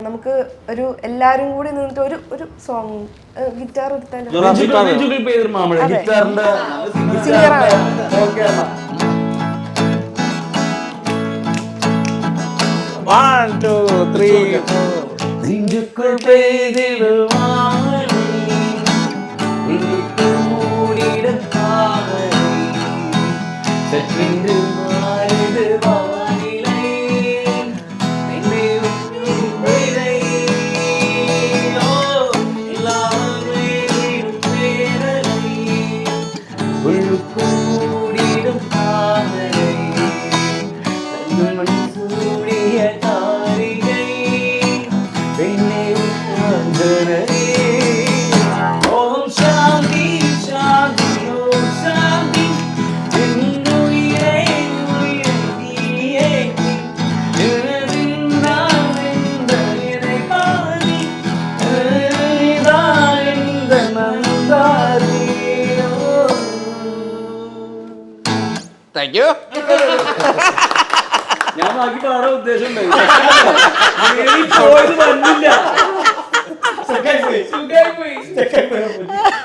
നമുക്ക് ഒരു എല്ലാരും കൂടി നിന്നിട്ട് ഒരു സോങ് ഗിറ്റാർ എടുത്താലും സിംഗറാണ്. Thank you. ഞാൻ ബാക്കി പാടാൻ ഉദ്ദേശം